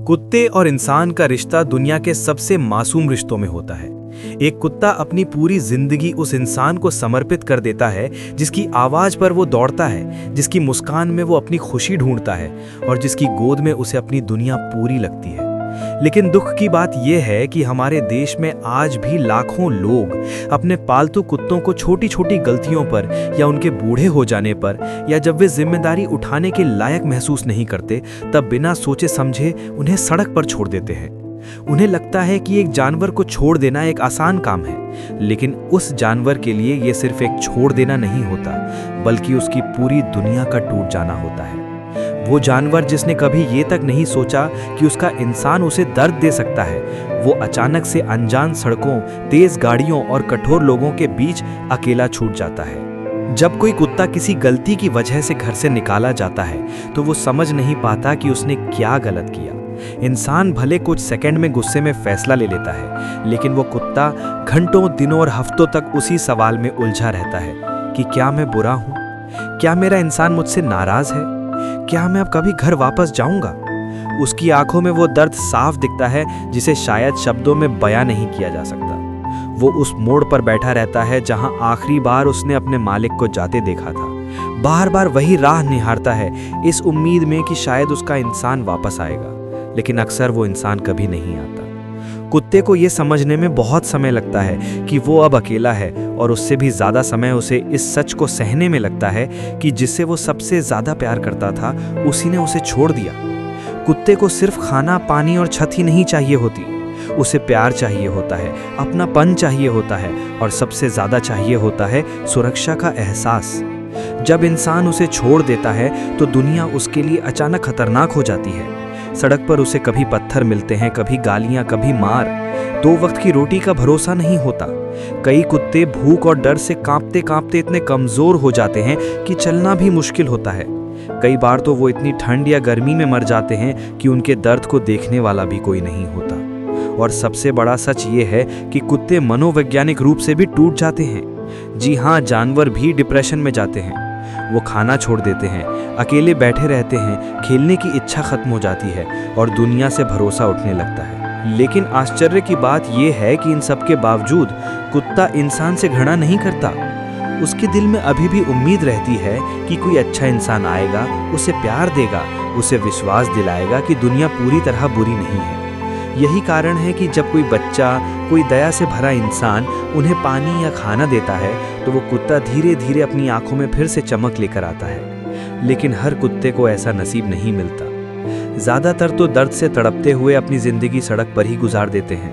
कुत्ते और इंसान का रिश्ता दुनिया के सबसे मासूम रिश्तों में होता है। एक कुत्ता अपनी पूरी जिंदगी उस इंसान को समर्पित कर देता है जिसकी आवाज पर वो दौड़ता है, जिसकी मुस्कान में वो अपनी खुशी ढूंढता है और जिसकी गोद में उसे अपनी दुनिया पूरी लगती है। लेकिन दुख की बात यह है कि हमारे देश में आज भी लाखों लोग अपने पालतू कुत्तों को छोटी छोटी गलतियों पर या उनके बूढ़े हो जाने पर या जब वे जिम्मेदारी उठाने के लायक महसूस नहीं करते तब बिना सोचे समझे उन्हें सड़क पर छोड़ देते हैं। उन्हें लगता है कि एक जानवर को छोड़ देना एक आसान काम है, लेकिन उस जानवर के लिए ये सिर्फ एक छोड़ देना नहीं होता बल्कि उसकी पूरी दुनिया का टूट जाना होता है। वो जानवर जिसने कभी ये तक नहीं सोचा कि उसका इंसान उसे दर्द दे सकता है, वो अचानक से अनजान सड़कों, तेज गाड़ियों और कठोर लोगों के बीच अकेला छूट जाता है। जब कोई कुत्ता किसी गलती की वजह से घर से निकाला जाता है तो वो समझ नहीं पाता कि उसने क्या गलत किया। इंसान भले कुछ सेकंड में गुस्से में फैसला ले लेता है, लेकिन वो कुत्ता घंटों, दिनों और हफ्तों तक उसी सवाल में उलझा रहता है कि क्या मैं बुरा हूँ? क्या मेरा इंसान मुझसे नाराज है? क्या मैं अब कभी घर वापस जाऊंगा? उसकी आंखों में वो दर्द साफ दिखता है जिसे शायद शब्दों में बयां नहीं किया जा सकता। वो उस मोड़ पर बैठा रहता है जहां आखिरी बार उसने अपने मालिक को जाते देखा था। बार बार वही राह निहारता है, इस उम्मीद में कि शायद उसका इंसान वापस आएगा, लेकिन अक्सर वो इंसान कभी नहीं आता। कुत्ते को ये समझने में बहुत समय लगता है कि वो अब अकेला है, और उससे भी ज़्यादा समय उसे इस सच को सहने में लगता है कि जिससे वो सबसे ज़्यादा प्यार करता था उसी ने उसे छोड़ दिया। कुत्ते को सिर्फ खाना, पानी और छत ही नहीं चाहिए होती, उसे प्यार चाहिए होता है, अपनापन चाहिए होता है और सबसे ज़्यादा चाहिए होता है सुरक्षा का एहसास। जब इंसान उसे छोड़ देता है तो दुनिया उसके लिए अचानक खतरनाक हो जाती है। सड़क पर उसे कभी पत्थर मिलते हैं, कभी गालियां, कभी मार। 2 वक्त की रोटी का भरोसा नहीं होता। कई कुत्ते भूख और डर से कांपते कांपते इतने कमजोर हो जाते हैं कि चलना भी मुश्किल होता है। कई बार तो वो इतनी ठंड या गर्मी में मर जाते हैं कि उनके दर्द को देखने वाला भी कोई नहीं होता। और सबसे बड़ा सच ये है कि कुत्ते मनोवैज्ञानिक रूप से भी टूट जाते हैं। जी हाँ, जानवर भी डिप्रेशन में जाते हैं। वो खाना छोड़ देते हैं, अकेले बैठे रहते हैं, खेलने की इच्छा खत्म हो जाती है और दुनिया से भरोसा उठने लगता है। लेकिन आश्चर्य की बात यह है कि इन सब के बावजूद कुत्ता इंसान से घृणा नहीं करता। उसके दिल में अभी भी उम्मीद रहती है कि कोई अच्छा इंसान आएगा, उसे प्यार देगा, उसे विश्वास दिलाएगा कि दुनिया पूरी तरह बुरी नहीं है। यही कारण है कि जब कोई बच्चा, कोई दया से भरा इंसान उन्हें पानी या खाना देता है तो वो कुत्ता धीरे धीरे अपनी आंखों में फिर से चमक लेकर आता है। लेकिन हर कुत्ते को ऐसा नसीब नहीं मिलता। ज़्यादातर तो दर्द से तड़पते हुए अपनी ज़िंदगी सड़क पर ही गुजार देते हैं।